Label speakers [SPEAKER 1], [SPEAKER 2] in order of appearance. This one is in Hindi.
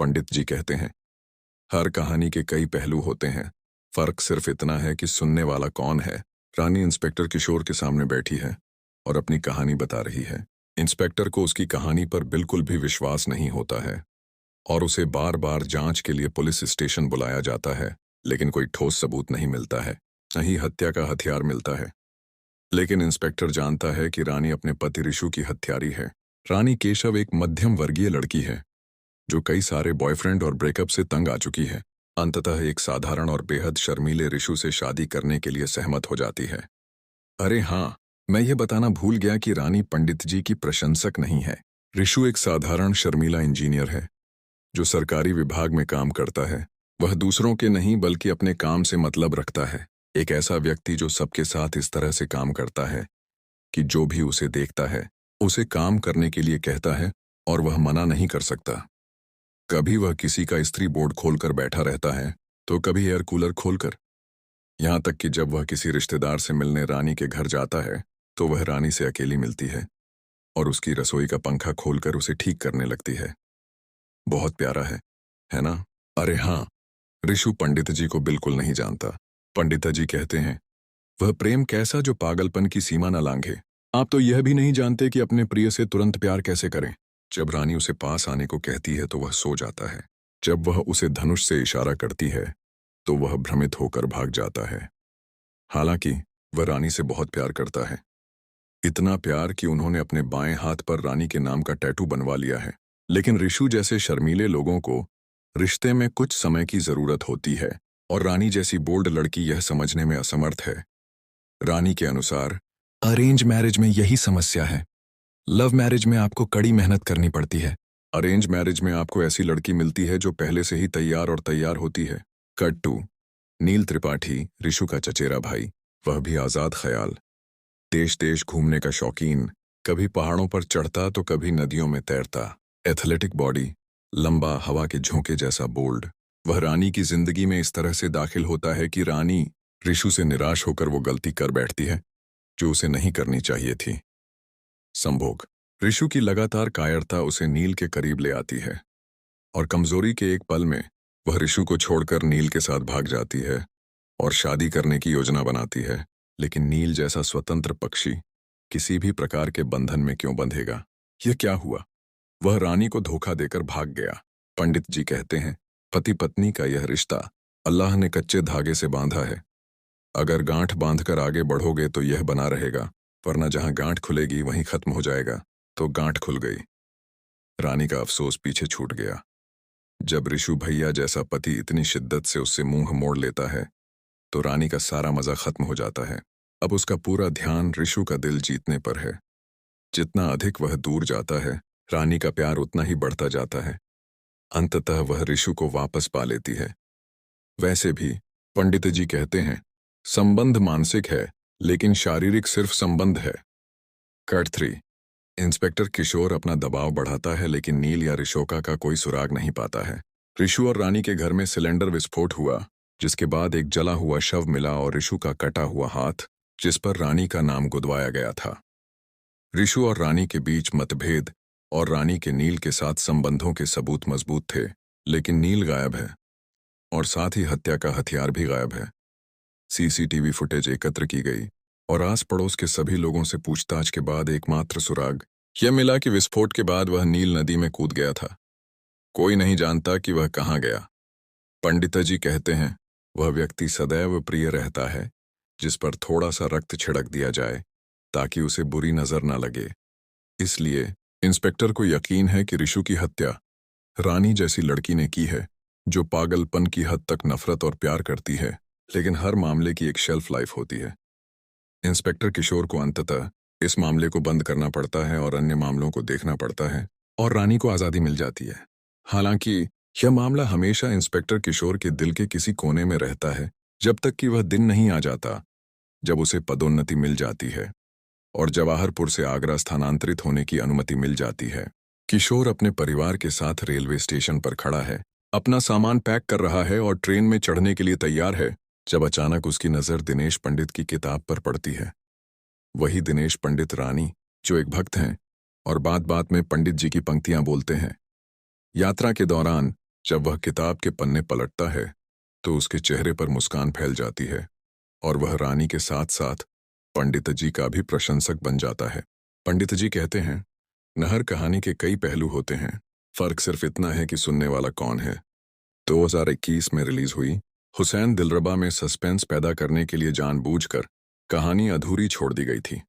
[SPEAKER 1] पंडित जी कहते हैं, हर कहानी के कई पहलू होते हैं। फर्क सिर्फ इतना है कि सुनने वाला कौन है। रानी इंस्पेक्टर किशोर के सामने बैठी है और अपनी कहानी बता रही है। इंस्पेक्टर को उसकी कहानी पर बिल्कुल भी विश्वास नहीं होता है और उसे बार बार जांच के लिए पुलिस स्टेशन बुलाया जाता है, लेकिन कोई ठोस सबूत नहीं मिलता है, न ही हत्या का हथियार मिलता है। लेकिन इंस्पेक्टर जानता है कि रानी अपने पति ऋषु की हत्यारी है। रानी केशव एक मध्यम वर्गीय लड़की है जो कई सारे बॉयफ्रेंड और ब्रेकअप से तंग आ चुकी है। अंततः एक साधारण और बेहद शर्मीले ऋषु से शादी करने के लिए सहमत हो जाती है। अरे हाँ, मैं ये बताना भूल गया कि रानी पंडित जी की प्रशंसक नहीं है। ऋषु एक साधारण शर्मीला इंजीनियर है जो सरकारी विभाग में काम करता है। वह दूसरों के नहीं बल्कि अपने काम से मतलब रखता है। एक ऐसा व्यक्ति जो सबके साथ इस तरह से काम करता है कि जो भी उसे देखता है उसे काम करने के लिए कहता है और वह मना नहीं कर सकता। कभी वह किसी का इस्त्री बोर्ड खोलकर बैठा रहता है तो कभी एयर कूलर खोलकर। यहाँ तक कि जब वह किसी रिश्तेदार से मिलने रानी के घर जाता है तो वह रानी से अकेली मिलती है और उसकी रसोई का पंखा खोलकर उसे ठीक करने लगती है। बहुत प्यारा है ना? अरे हाँ, ऋषु पंडित जी को बिल्कुल नहीं जानता। पंडित जी कहते हैं, वह प्रेम कैसा जो पागलपन की सीमा न लांघे। आप तो यह भी नहीं जानते कि अपने प्रिय से तुरंत प्यार कैसे करें। जब रानी उसे पास आने को कहती है तो वह सो जाता है। जब वह उसे धनुष से इशारा करती है तो वह भ्रमित होकर भाग जाता है। हालांकि वह रानी से बहुत प्यार करता है, इतना प्यार कि उन्होंने अपने बाएं हाथ पर रानी के नाम का टैटू बनवा लिया है। लेकिन ऋषु जैसे शर्मीले लोगों को रिश्ते में कुछ समय की जरूरत होती है और रानी जैसी बोल्ड लड़की यह समझने में असमर्थ है। रानी के अनुसार अरेंज मैरिज में यही समस्या है। लव मैरिज में आपको कड़ी मेहनत करनी पड़ती है। अरेंज मैरिज में आपको ऐसी लड़की मिलती है जो पहले से ही तैयार होती है। कट टू नील त्रिपाठी, ऋषु का चचेरा भाई, वह भी आजाद ख्याल, देश देश घूमने का शौकीन, कभी पहाड़ों पर चढ़ता तो कभी नदियों में तैरता, एथलेटिक बॉडी, लंबा हवा के झोंके जैसा बोल्ड। वह रानी की जिंदगी में इस तरह से दाखिल होता है कि रानी ऋषु से निराश होकर वो गलती कर बैठती है जो उसे नहीं करनी चाहिए थी। संभोग ऋषु की लगातार कायरता उसे नील के करीब ले आती है और कमजोरी के एक पल में वह ऋषु को छोड़कर नील के साथ भाग जाती है और शादी करने की योजना बनाती है। लेकिन नील जैसा स्वतंत्र पक्षी किसी भी प्रकार के बंधन में क्यों बंधेगा? यह क्या हुआ? वह रानी को धोखा देकर भाग गया। पंडित जी कहते हैं, पति पत्नी का यह रिश्ता अल्लाह ने कच्चे धागे से बांधा है। अगर गांठ बांधकर आगे बढ़ोगे तो यह बना रहेगा, वरना जहां गांठ खुलेगी वहीं खत्म हो जाएगा। तो गांठ खुल गई। रानी का अफसोस पीछे छूट गया। जब ऋषु भैया जैसा पति इतनी शिद्दत से उससे मुंह मोड़ लेता है तो रानी का सारा मजा खत्म हो जाता है। अब उसका पूरा ध्यान ऋषु का दिल जीतने पर है। जितना अधिक वह दूर जाता है, रानी का प्यार उतना ही बढ़ता जाता है। अंततः वह ऋषु को वापस पा लेती है। वैसे भी पंडित जी कहते हैं, संबंध मानसिक है लेकिन शारीरिक सिर्फ संबंध है। कट 3 इंस्पेक्टर किशोर अपना दबाव बढ़ाता है लेकिन नील या ऋषोका का कोई सुराग नहीं पाता है। ऋषु और रानी के घर में सिलेंडर विस्फोट हुआ, जिसके बाद एक जला हुआ शव मिला और ऋषु का कटा हुआ हाथ जिस पर रानी का नाम गुदवाया गया था। ऋषु और रानी के बीच मतभेद और रानी के नील के साथ संबंधों के सबूत मजबूत थे, लेकिन नील गायब है और साथ ही हत्या का हथियार भी गायब है। सीसीटीवी फुटेज एकत्र की गई और आस पड़ोस के सभी लोगों से पूछताछ के बाद एकमात्र सुराग यह मिला कि विस्फोट के बाद वह नील नदी में कूद गया था। कोई नहीं जानता कि वह कहाँ गया। पंडित जी कहते हैं, वह व्यक्ति सदैव प्रिय रहता है जिस पर थोड़ा सा रक्त छिड़क दिया जाए ताकि उसे बुरी नजर न लगे। इसलिए इंस्पेक्टर को यकीन है कि ऋषु की हत्या रानी जैसी लड़की ने की है जो पागलपन की हद तक नफरत और प्यार करती है, लेकिन हर मामले की एक शेल्फ लाइफ होती है। इंस्पेक्टर किशोर को अंततः इस मामले को बंद करना पड़ता है और अन्य मामलों को देखना पड़ता है और रानी को आज़ादी मिल जाती है। हालांकि यह मामला हमेशा इंस्पेक्टर किशोर के दिल के किसी कोने में रहता है जब तक कि वह दिन नहीं आ जाता जब उसे पदोन्नति मिल जाती है और जवाहरपुर से आगरा स्थानांतरित होने की अनुमति मिल जाती है। किशोर अपने परिवार के साथ रेलवे स्टेशन पर खड़ा है, अपना सामान पैक कर रहा है और ट्रेन में चढ़ने के लिए तैयार है, जब अचानक उसकी नज़र दिनेश पंडित की किताब पर पड़ती है। वही दिनेश पंडित रानी जो एक भक्त हैं और बात बात में पंडित जी की पंक्तियां बोलते हैं। यात्रा के दौरान जब वह किताब के पन्ने पलटता है तो उसके चेहरे पर मुस्कान फैल जाती है और वह रानी के साथ साथ पंडित जी का भी प्रशंसक बन जाता है। पंडित जी कहते हैं, नहर कहानी के कई पहलू होते हैं, फर्क सिर्फ इतना है कि सुनने वाला कौन है। 2021 में रिलीज हुई हुसैन दिलरबा में सस्पेंस पैदा करने के लिए जानबूझकर कहानी अधूरी छोड़ दी गई थी।